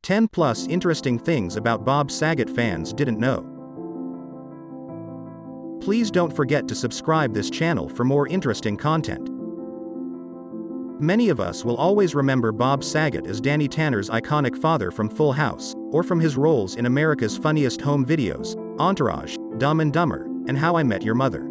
10 plus interesting things about Bob Saget fans didn't know. Please don't forget to subscribe this channel for more interesting content. Many of us will always remember Bob Saget as Danny Tanner's iconic father from Full House, or from his roles in America's Funniest Home Videos, Entourage, Dumb and Dumber, and How I Met Your Mother.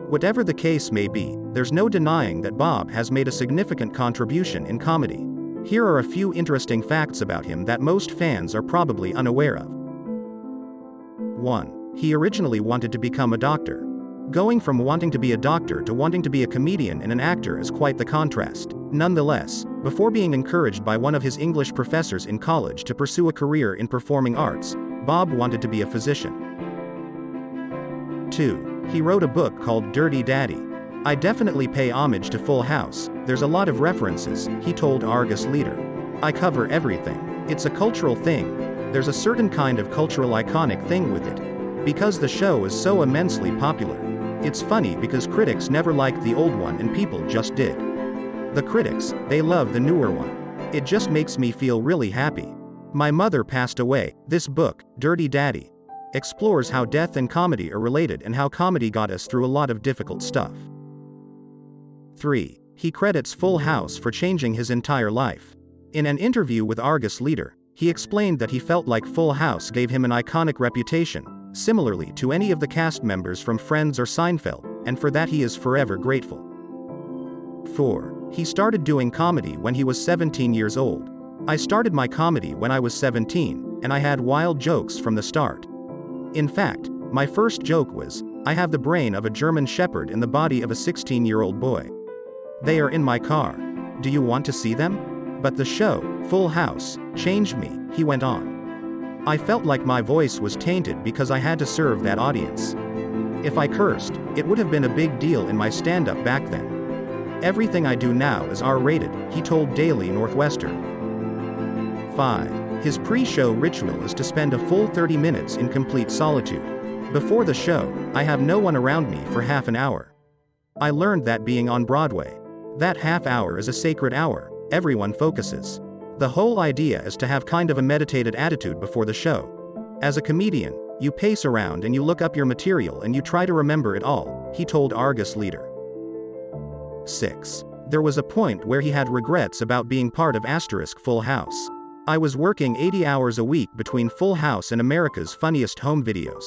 Whatever the case may be, there's no denying that Bob has made a significant contribution in comedy. Here are a few interesting facts about him that most fans are probably unaware of. 1. He originally wanted to become a doctor. Going from wanting to be a doctor to wanting to be a comedian and an actor is quite the contrast. Nonetheless, before being encouraged by one of his English professors in college to pursue a career in performing arts, Bob wanted to be a physician. 2. He wrote a book called Dirty Daddy. I definitely pay homage to Full House, there's a lot of references, he told Argus Leader. I cover everything. It's a cultural thing. There's a certain kind of cultural iconic thing with it. Because the show is so immensely popular. It's funny because critics never liked the old one and people just did. The critics, they love the newer one. It just makes me feel really happy. My mother passed away. This book, Dirty Daddy, explores how death and comedy are related and how comedy got us through a lot of difficult stuff. 3. He credits Full House for changing his entire life. In an interview with Argus Leader, he explained that he felt like Full House gave him an iconic reputation, similarly to any of the cast members from Friends or Seinfeld, and for that he is forever grateful. 4. He started doing comedy when he was 17 years old. I started my comedy when I was 17, and I had wild jokes from the start. In fact, my first joke was, I have the brain of a German Shepherd in the body of a 16-year-old boy. They are in my car. Do you want to see them? But the show, Full House, changed me, he went on. I felt like my voice was tainted because I had to serve that audience. If I cursed, it would have been a big deal in my stand-up back then. Everything I do now is R-rated, he told Daily Northwestern. 5. His pre-show ritual is to spend a full 30 minutes in complete solitude. Before the show, I have no one around me for half an hour. I learned that being on Broadway. That half hour is a sacred hour, everyone focuses. The whole idea is to have kind of a meditated attitude before the show. As a comedian, you pace around and you look up your material and you try to remember it all, he told Argus Leader. 6. There was a point where he had regrets about being part of Full House. I was working 80 hours a week between Full House and America's Funniest Home Videos.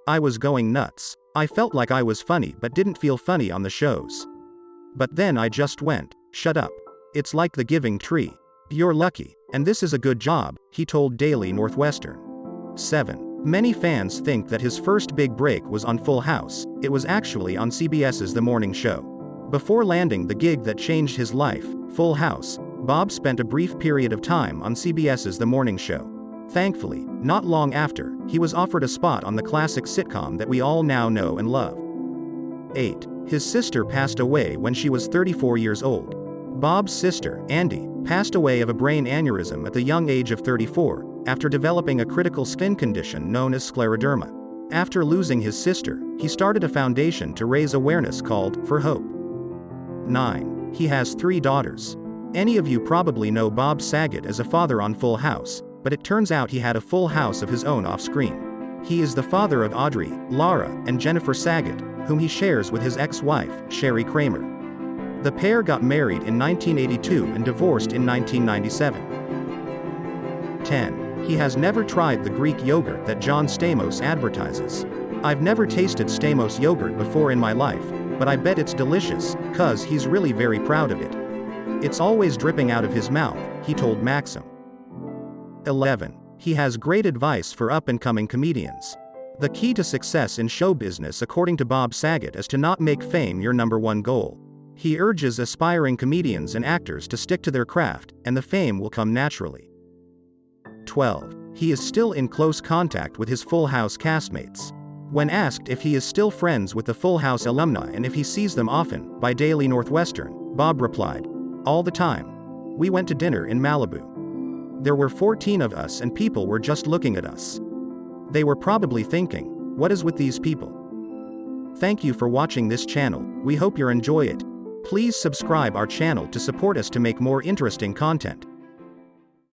I was going nuts. I felt like I was funny but didn't feel funny on the shows. But then I just went, shut up. It's like the giving tree. You're lucky, and this is a good job, he told Daily Northwestern. 7. Many fans think that his first big break was on Full House. It was actually on CBS's The Morning Show. Before landing the gig that changed his life, Full House, Bob spent a brief period of time on CBS's The Morning Show. Thankfully, not long after, he was offered a spot on the classic sitcom that we all now know and love. 8. His sister passed away when she was 34 years old. Bob's sister, Andy, passed away of a brain aneurysm at the young age of 34, after developing a critical skin condition known as scleroderma. After losing his sister, he started a foundation to raise awareness called For Hope. 9. He has 3 daughters. Any of you probably know Bob Saget as a father on Full House, but it turns out he had a full house of his own off-screen. He is the father of Audrey, Laura, and Jennifer Saget, whom he shares with his ex-wife, Sherry Kramer. The pair got married in 1982 and divorced in 1997. 10. He has never tried the Greek yogurt that John Stamos advertises. I've never tasted Stamos yogurt before in my life, but I bet it's delicious, 'cause he's really very proud of it. It's always dripping out of his mouth, he told Maxim. 11. He has great advice for up-and-coming comedians. The key to success in show business according to Bob Saget is to not make fame your #1 goal. He urges aspiring comedians and actors to stick to their craft, and the fame will come naturally. 12. He is still in close contact with his Full House castmates. When asked if he is still friends with the Full House alumni and if he sees them often, by Daily Northwestern, Bob replied, "All the time. We went to dinner in Malibu. There were 14 of us and people were just looking at us. They were probably thinking, what is with these people?" Thank you for watching this channel, we hope you enjoy it. Please subscribe our channel to support us to make more interesting content.